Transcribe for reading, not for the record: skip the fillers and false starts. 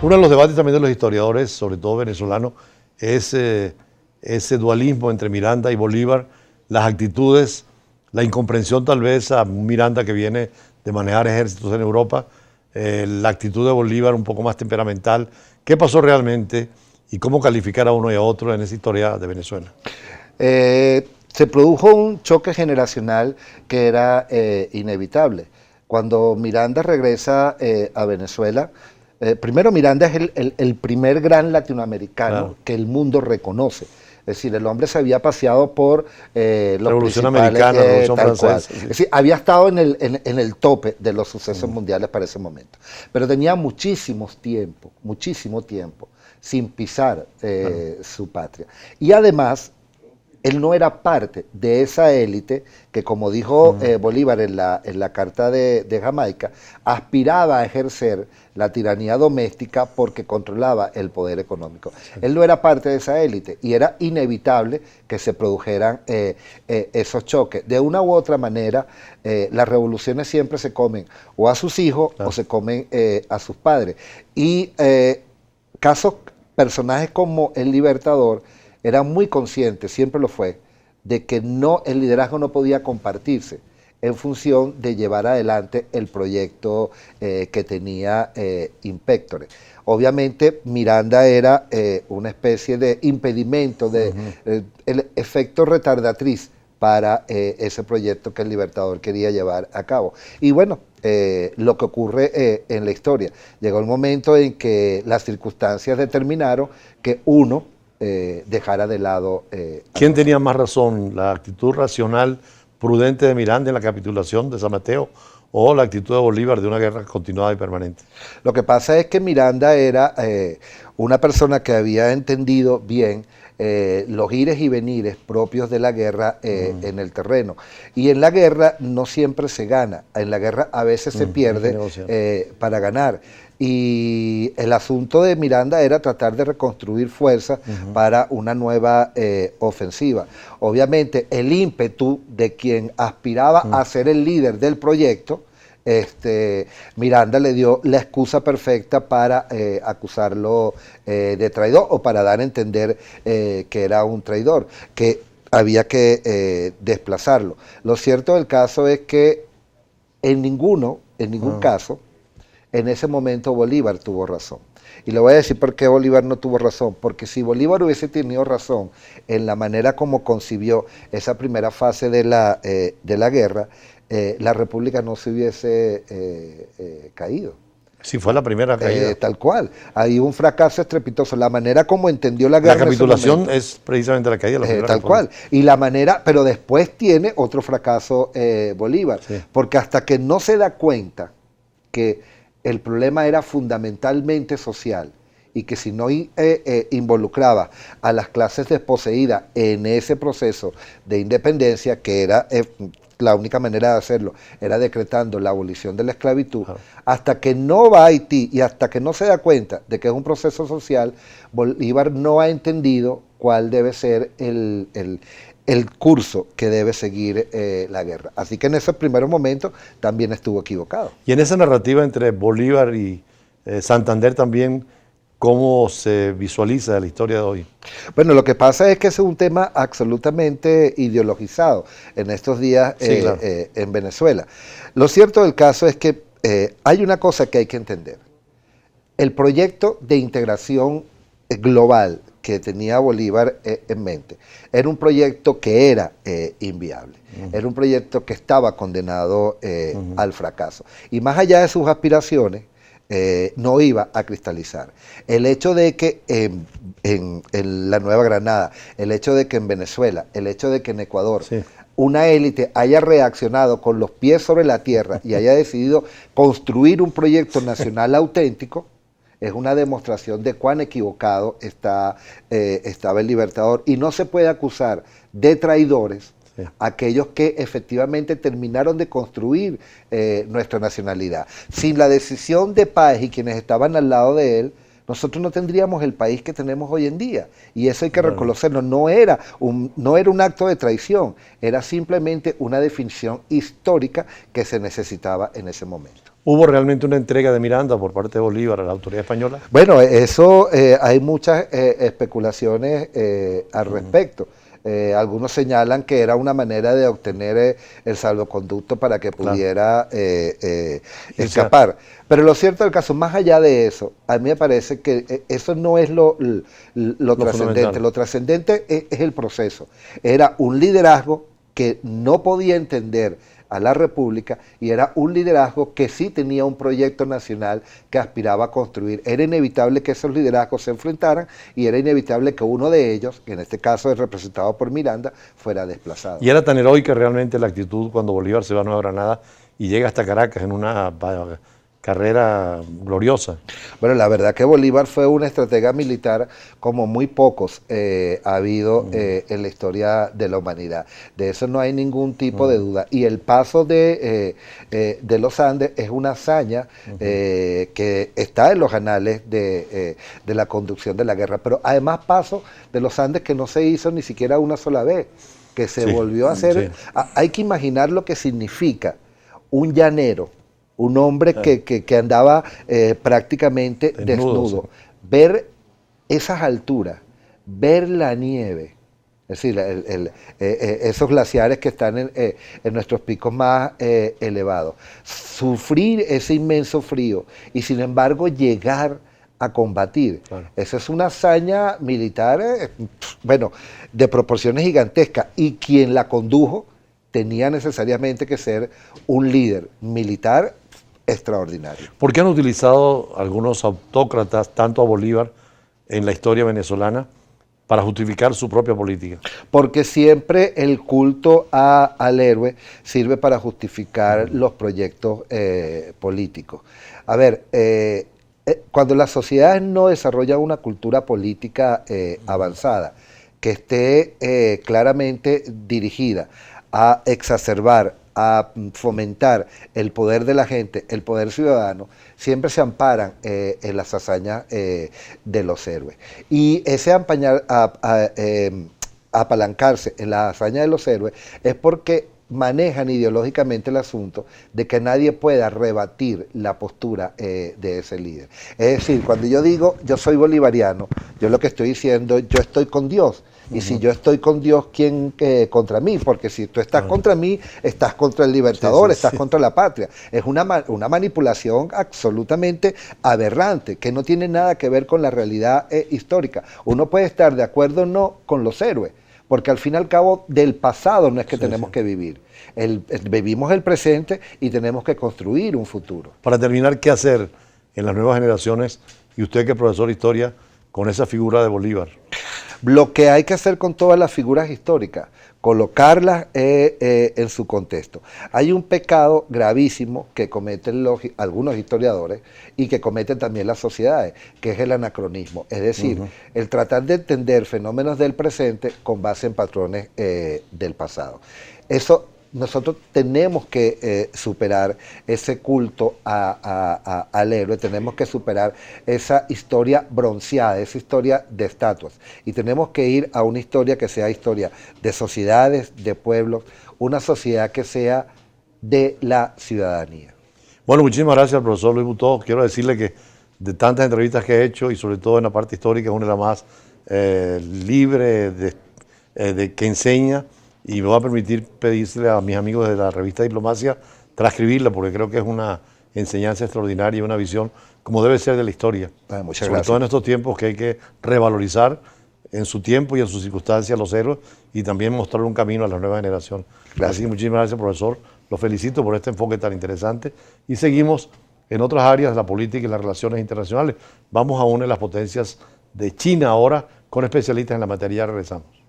Uno de los debates también de los historiadores, sobre todo venezolanos, es ese dualismo entre Miranda y Bolívar, las actitudes, la incomprensión tal vez a Miranda que viene de manejar ejércitos en Europa, la actitud de Bolívar un poco más temperamental. ¿Qué pasó realmente y cómo calificar a uno y a otro en esa historia de Venezuela? Se produjo un choque generacional que era inevitable. Cuando Miranda regresa a Venezuela, primero Miranda es el primer gran latinoamericano que el mundo reconoce. Es decir, el hombre se había paseado por los Revolución principales... Americana, Revolución Francesa. Sí. Es decir, había estado en el tope de los sucesos mundiales para ese momento. Pero tenía muchísimo tiempo sin pisar su patria. Y además, él no era parte de esa élite que, como dijo Bolívar en la Carta de Jamaica, aspiraba a ejercer la tiranía doméstica porque controlaba el poder económico. Él no era parte de esa élite y era inevitable que se produjeran esos choques. De una u otra manera, las revoluciones siempre se comen o a sus hijos o se comen a sus padres. Y personajes como el Libertador, era muy consciente, siempre lo fue, de que el liderazgo no podía compartirse en función de llevar adelante el proyecto que tenía Impéctore. Obviamente Miranda era una especie de impedimento, el efecto retardatriz para ese proyecto que el Libertador quería llevar a cabo. Y bueno, lo que ocurre en la historia, llegó el momento en que las circunstancias determinaron que uno dejara de lado... ¿Quién tenía más razón? ¿La actitud racional, prudente de Miranda en la capitulación de San Mateo o la actitud de Bolívar de una guerra continuada y permanente? Lo que pasa es que Miranda era una persona que había entendido bien los ires y venires propios de la guerra en el terreno. Y en la guerra no siempre se gana, en la guerra a veces se pierde para ganar. Y el asunto de Miranda era tratar de reconstruir fuerzas para una nueva ofensiva. Obviamente el ímpetu de quien aspiraba a ser el líder del proyecto, Miranda le dio la excusa perfecta para acusarlo de traidor o para dar a entender que era un traidor, que había que desplazarlo. Lo cierto del caso es que en ningún caso, en ese momento Bolívar tuvo razón. Y le voy a decir por qué Bolívar no tuvo razón. Porque si Bolívar hubiese tenido razón en la manera como concibió esa primera fase de la guerra, la República no se hubiese caído. Sí, fue la primera caída. Tal cual. Hay un fracaso estrepitoso. La manera como entendió la guerra. La capitulación es precisamente la caída de la primera tal República. cual. Y la manera, pero después tiene otro fracaso Bolívar. Sí. Porque hasta que no se da cuenta que el problema era fundamentalmente social y que si no involucraba a las clases desposeídas en ese proceso de independencia, que era la única manera de hacerlo, era decretando la abolición de la esclavitud, hasta que no va a Haití y hasta que no se da cuenta de que es un proceso social, Bolívar no ha entendido cuál debe ser el curso que debe seguir la guerra. Así que en esos primeros momentos también estuvo equivocado. Y en esa narrativa entre Bolívar y Santander también, ¿cómo se visualiza la historia de hoy? Bueno, lo que pasa es que es un tema absolutamente ideologizado en estos días sí, claro. En Venezuela. Lo cierto del caso es que hay una cosa que hay que entender. El proyecto de integración global que tenía Bolívar en mente era un proyecto que era inviable, era un proyecto que estaba condenado al fracaso. Y más allá de sus aspiraciones, no iba a cristalizar. El hecho de que en la Nueva Granada, el hecho de que en Venezuela, el hecho de que en Ecuador, una élite haya reaccionado con los pies sobre la tierra y haya decidido construir un proyecto nacional auténtico, es una demostración de cuán equivocado estaba el Libertador. Y no se puede acusar de traidores aquellos que efectivamente terminaron de construir nuestra nacionalidad. Sin la decisión de Páez y quienes estaban al lado de él, nosotros no tendríamos el país que tenemos hoy en día. Y eso hay que reconocerlo. No era un acto de traición, era simplemente una definición histórica que se necesitaba en ese momento. ¿Hubo realmente una entrega de Miranda por parte de Bolívar a la autoridad española? Bueno, eso hay muchas especulaciones al respecto. Algunos señalan que era una manera de obtener el salvoconducto para que pudiera escapar. Pero lo cierto del caso, más allá de eso, a mí me parece que eso no es lo trascendente. Lo trascendente es el proceso. Era un liderazgo que no podía entender a la República y era un liderazgo que sí tenía un proyecto nacional que aspiraba a construir. Era inevitable que esos liderazgos se enfrentaran y era inevitable que uno de ellos, que en este caso es representado por Miranda, fuera desplazado. Y era tan heroica realmente la actitud cuando Bolívar se va a Nueva Granada y llega hasta Caracas en una carrera gloriosa. Bueno, la verdad que Bolívar fue un estratega militar como muy pocos ha habido en la historia de la humanidad. De eso no hay ningún tipo de duda. Y el paso de los Andes es una hazaña que está en los anales de la conducción de la guerra. Pero además paso de los Andes que no se hizo ni siquiera una sola vez, que se volvió a hacer. Hay que imaginar lo que significa un llanero, un hombre que andaba prácticamente desnudo. Sí. Ver esas alturas, ver la nieve, es decir, esos glaciares que están en nuestros picos más elevados, sufrir ese inmenso frío y sin embargo llegar a combatir. Claro. Esa es una hazaña militar, bueno, de proporciones gigantescas, y quien la condujo tenía necesariamente que ser un líder militar extraordinario. ¿Por qué han utilizado algunos autócratas tanto a Bolívar en la historia venezolana para justificar su propia política? Porque siempre el culto al héroe sirve para justificar los proyectos políticos. A ver, cuando las sociedades no desarrollan una cultura política avanzada, que esté claramente dirigida a exacerbar, a fomentar el poder de la gente, el poder ciudadano, siempre se amparan en las hazañas de los héroes. Y ese apalancarse en la hazaña de los héroes es porque manejan ideológicamente el asunto de que nadie pueda rebatir la postura de ese líder. Es decir, cuando yo digo yo soy bolivariano, yo lo que estoy diciendo, yo estoy con Dios. Y si yo estoy con Dios, ¿quién contra mí? Porque si tú estás contra mí, estás contra el Libertador, estás contra la patria. Es una manipulación absolutamente aberrante, que no tiene nada que ver con la realidad histórica. Uno puede estar de acuerdo o no con los héroes, porque al fin y al cabo del pasado no es que tenemos que vivir. Vivimos el presente y tenemos que construir un futuro. Para terminar, ¿qué hacer en las nuevas generaciones, y usted que es profesor de historia, con esa figura de Bolívar? Lo que hay que hacer con todas las figuras históricas, colocarlas en su contexto. Hay un pecado gravísimo que cometen algunos historiadores y que cometen también las sociedades, que es el anacronismo. Es decir, el tratar de entender fenómenos del presente con base en patrones del pasado. Eso nosotros tenemos que superar ese culto al héroe, tenemos que superar esa historia bronceada, esa historia de estatuas, y tenemos que ir a una historia que sea historia de sociedades, de pueblos, una sociedad que sea de la ciudadanía. Bueno, muchísimas gracias al profesor Luis Butó. Quiero decirle que de tantas entrevistas que he hecho, y sobre todo en la parte histórica, es una de las más libre de que enseña. Y me voy a permitir pedírsele a mis amigos de la revista Diplomacia transcribirla, porque creo que es una enseñanza extraordinaria y una visión como debe ser de la historia. Muchas Sobre gracias. todo en estos tiempos que hay que revalorizar en su tiempo y en sus circunstancias los héroes y también mostrar un camino a la nueva generación. Así que muchísimas gracias, profesor. Lo felicito por este enfoque tan interesante. Y seguimos en otras áreas de la política y las relaciones internacionales. Vamos a una de las potencias de China ahora con especialistas en la materia. Regresamos.